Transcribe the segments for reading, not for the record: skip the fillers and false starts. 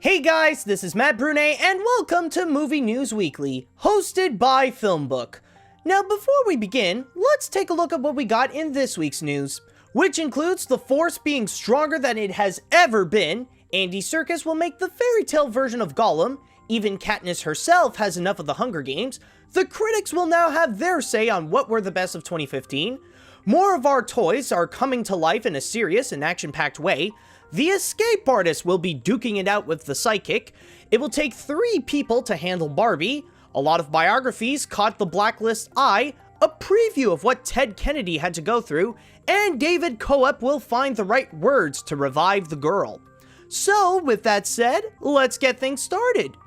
Hey guys, this is Matt Brunet, and welcome to Movie News Weekly, hosted by FilmBook. Now, before we begin, let's take a look at what we got in this week's news, which includes the Force being stronger than it has ever been, Andy Serkis will make the fairy tale version of Gollum, even Katniss herself has enough of the Hunger Games, the critics will now have their say on what were the best of 2015, more of our toys are coming to life in a serious and action-packed way, the escape artist will be duking it out with the psychic, it will take 3 people to handle Barbie, a lot of biographies caught the Blacklist eye, a preview of what Ted Kennedy had to go through, and David Koepp will find the right words to revive the girl. So, with that said, let's get things started.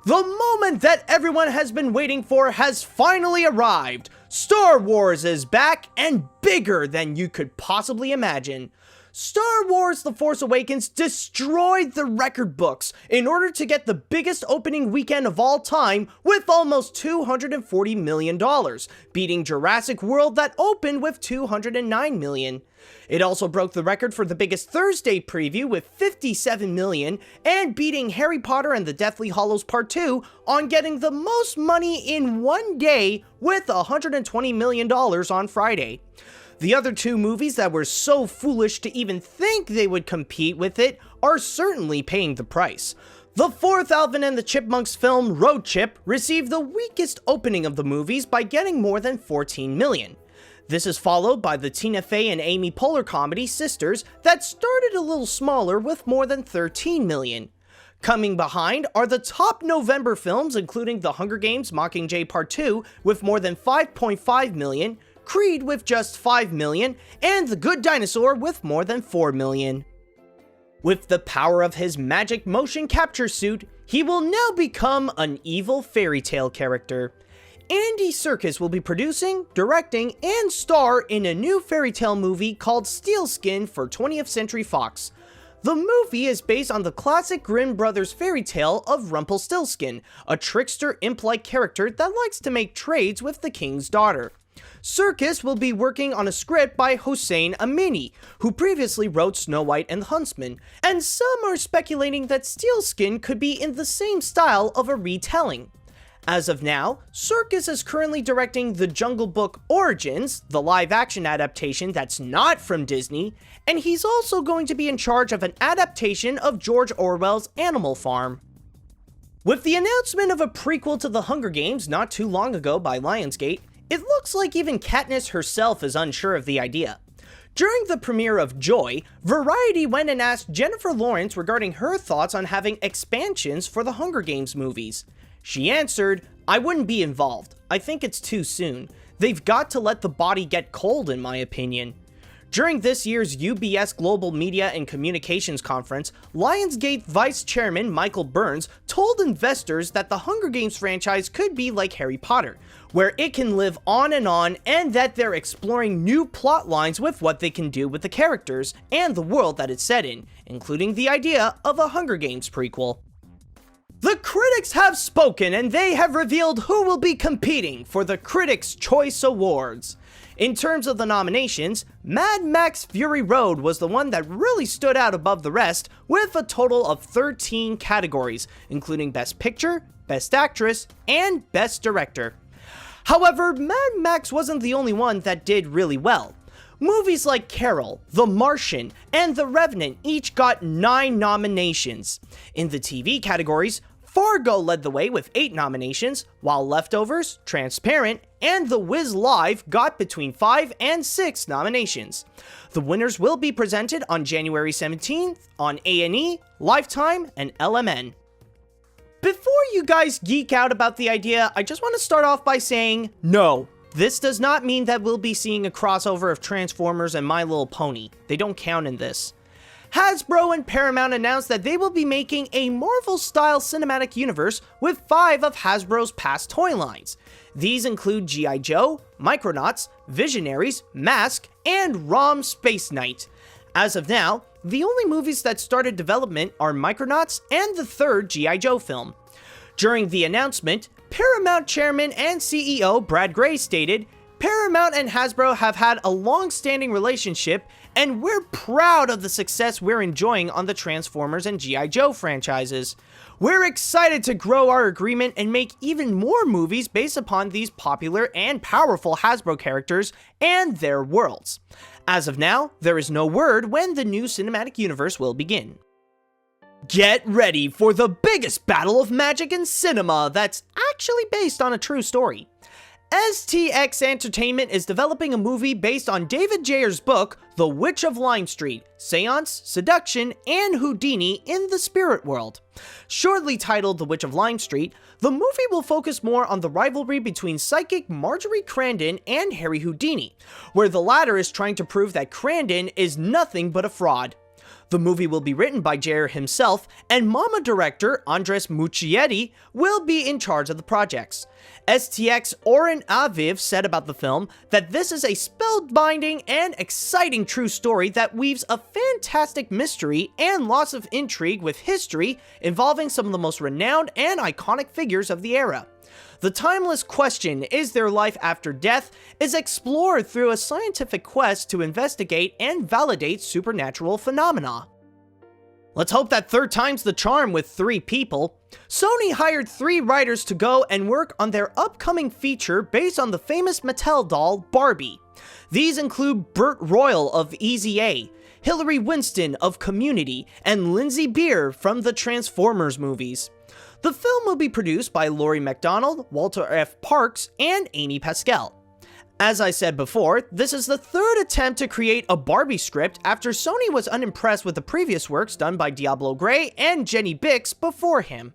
The moment that everyone has been waiting for has finally arrived. Star Wars is back and bigger than you could possibly imagine. Star Wars: The Force Awakens destroyed the record books in order to get the biggest opening weekend of all time with almost $240 million, beating Jurassic World that opened with $209 million. It also broke the record for the biggest Thursday preview with $57 million and beating Harry Potter and the Deathly Hallows Part 2 on getting the most money in one day with $120 million on Friday. The other 2 movies that were so foolish to even think they would compete with it are certainly paying the price. The 4th Alvin and the Chipmunks film Road Chip received the weakest opening of the movies by getting more than $14 million. This is followed by the Tina Fey and Amy Poehler comedy Sisters that started a little smaller with more than $13 million. Coming behind are the top November films including The Hunger Games Mockingjay Part 2 with more than $5.5 million, Creed with just $5 million, and The Good Dinosaur with more than $4 million. With the power of his magic motion capture suit, he will now become an evil fairy tale character. Andy Serkis will be producing, directing, and star in a new fairy tale movie called Steelskin for 20th Century Fox. The movie is based on the classic Grimm brothers fairy tale of Rumpelstiltskin, a trickster imp-like character that likes to make trades with the king's daughter. Serkis will be working on a script by Hossein Amini, who previously wrote Snow White and the Huntsman, and some are speculating that Steelskin could be in the same style of a retelling. As of now, Serkis is currently directing The Jungle Book Origins, the live-action adaptation that's not from Disney, and he's also going to be in charge of an adaptation of George Orwell's Animal Farm. With the announcement of a prequel to The Hunger Games not too long ago by Lionsgate, it looks like even Katniss herself is unsure of the idea. During the premiere of Joy, Variety went and asked Jennifer Lawrence regarding her thoughts on having expansions for the Hunger Games movies. She answered, "I wouldn't be involved. I think it's too soon. They've got to let the body get cold in my opinion." During this year's UBS Global Media and Communications Conference, Lionsgate Vice Chairman Michael Burns told investors that the Hunger Games franchise could be like Harry Potter, where it can live on, and that they're exploring new plot lines with what they can do with the characters and the world that it's set in, including the idea of a Hunger Games prequel. The critics have spoken and they have revealed who will be competing for the Critics' Choice Awards. In terms of the nominations, Mad Max Fury Road was the one that really stood out above the rest with a total of 13 categories, including Best Picture, Best Actress, and Best Director. However, Mad Max wasn't the only one that did really well. Movies like Carol, The Martian, and The Revenant each got 9 nominations. In the TV categories, Fargo led the way with 8 nominations, while Leftovers, Transparent, and The Wiz Live got between 5 and 6 nominations. The winners will be presented on January 17th on A&E, Lifetime, and LMN. Before you guys geek out about the idea, I just want to start off by saying, no, this does not mean that we'll be seeing a crossover of Transformers and My Little Pony. They don't count in this. Hasbro and Paramount announced that they will be making a Marvel-style cinematic universe with 5 of Hasbro's past toy lines. These include G.I. Joe, Micronauts, Visionaries, Mask, and ROM Space Knight. As of now, the only movies that started development are Micronauts and the 3rd G.I. Joe film. During the announcement, Paramount Chairman and CEO Brad Grey stated, Paramount and Hasbro have had a long-standing relationship, and we're proud of the success we're enjoying on the Transformers and G.I. Joe franchises. We're excited to grow our agreement and make even more movies based upon these popular and powerful Hasbro characters and their worlds. As of now, there is no word when the new cinematic universe will begin. Get ready for the biggest battle of magic in cinema that's actually based on a true story. STX Entertainment is developing a movie based on David Jayer's book, The Witch of Lime Street, Seance, Seduction, and Houdini in the Spirit World. Shortly titled The Witch of Lime Street, the movie will focus more on the rivalry between psychic Marjorie Crandon and Harry Houdini, where the latter is trying to prove that Crandon is nothing but a fraud. The movie will be written by Jayer himself, and Mama director Andres Muschietti will be in charge of the projects. STX Oren Aviv said about the film that this is a spellbinding and exciting true story that weaves a fantastic mystery and lots of intrigue with history involving some of the most renowned and iconic figures of the era. The timeless question, is there life after death, is explored through a scientific quest to investigate and validate supernatural phenomena. Let's hope that third time's the charm with 3 people. Sony hired 3 writers to go and work on their upcoming feature based on the famous Mattel doll, Barbie. These include Burt Royal of Easy A, Hillary Winston of Community, and Lindsay Beer from the Transformers movies. The film will be produced by Laurie MacDonald, Walter F. Parks, and Amy Pascal. As I said before, this is the 3rd attempt to create a Barbie script after Sony was unimpressed with the previous works done by Diablo Gray and Jenny Bix before him.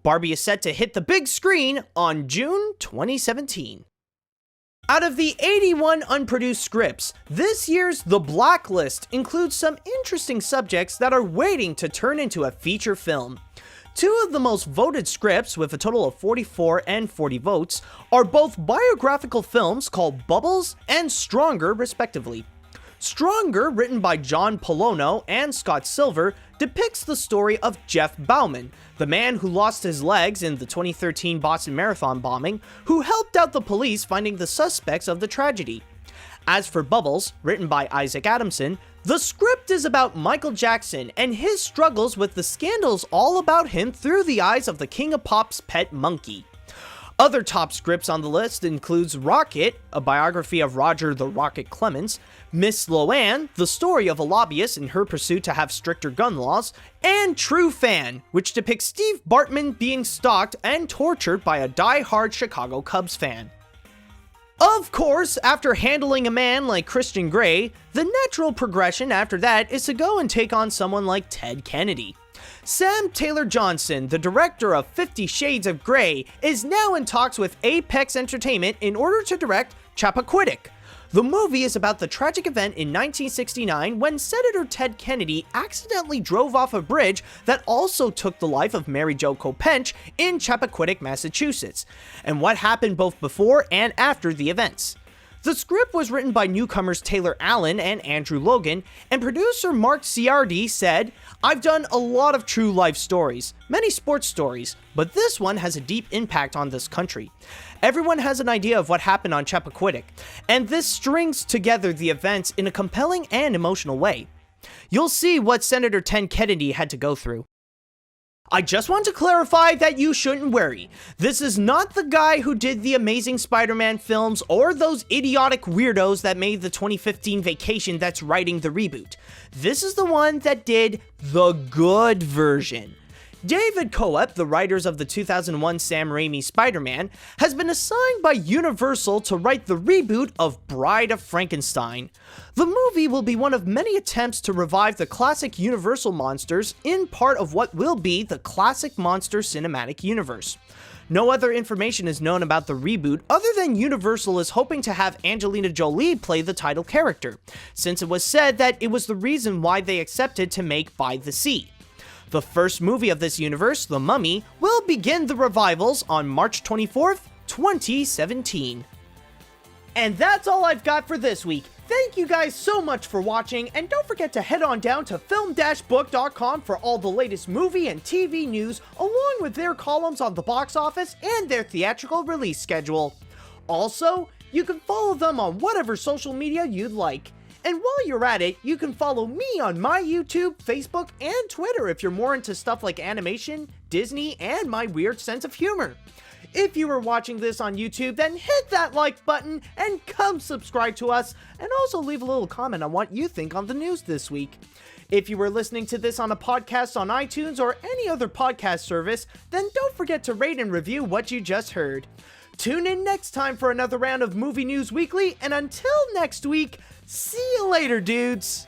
Barbie is set to hit the big screen on June 2017. Out of the 81 unproduced scripts, this year's The Blacklist includes some interesting subjects that are waiting to turn into a feature film. 2 of the most voted scripts, with a total of 44 and 40 votes, are both biographical films called Bubbles and Stronger, respectively. Stronger, written by John Polono and Scott Silver, depicts the story of Jeff Bauman, the man who lost his legs in the 2013 Boston Marathon bombing, who helped out the police finding the suspects of the tragedy. As for Bubbles, written by Isaac Adamson, the script is about Michael Jackson and his struggles with the scandals all about him through the eyes of the King of Pop's pet monkey. Other top scripts on the list includes Rocket, a biography of Roger the Rocket Clemens, Miss Loanne, the story of a lobbyist in her pursuit to have stricter gun laws, and True Fan, which depicts Steve Bartman being stalked and tortured by a die-hard Chicago Cubs fan. Of course, after handling a man like Christian Grey, the natural progression after that is to go and take on someone like Ted Kennedy. Sam Taylor Johnson, the director of 50 Shades of Grey, is now in talks with Apex Entertainment in order to direct Chappaquiddick. The movie is about the tragic event in 1969 when Senator Ted Kennedy accidentally drove off a bridge that also took the life of Mary Jo Kopech in Chappaquiddick, Massachusetts, and what happened both before and after the events. The script was written by newcomers Taylor Allen and Andrew Logan, and producer Mark Ciardi said, "I've done a lot of true life stories, many sports stories, but this one has a deep impact on this country. Everyone has an idea of what happened on Chappaquiddick, and this strings together the events in a compelling and emotional way. You'll see what Senator Ted Kennedy had to go through." I just want to clarify that you shouldn't worry. This is not the guy who did the Amazing Spider-Man films or those idiotic weirdos that made the 2015 Vacation that's writing the reboot. This is the one that did the good version. David Koepp, the writers of the 2001 Sam Raimi Spider-Man, has been assigned by Universal to write the reboot of Bride of Frankenstein. The movie will be one of many attempts to revive the classic Universal monsters in part of what will be the classic monster cinematic universe. No other information is known about the reboot other than Universal is hoping to have Angelina Jolie play the title character, since it was said that it was the reason why they accepted to make By the Sea. The first movie of this universe, The Mummy, will begin the revivals on March 24th, 2017. And that's all I've got for this week. Thank you guys so much for watching, and don't forget to head on down to film-book.com for all the latest movie and TV news, along with their columns on the box office and their theatrical release schedule. Also, You can follow them on whatever social media you'd like. And while you're at it, you can follow me on my YouTube, Facebook, and Twitter if you're more into stuff like animation, Disney, and my weird sense of humor. If you are watching this on YouTube, then hit that like button and come subscribe to us, and also leave a little comment on what you think on the news this week. If you were listening to this on a podcast on iTunes or any other podcast service, then don't forget to rate and review what you just heard. Tune in next time for another round of Movie News Weekly, and until next week, see you later, dudes!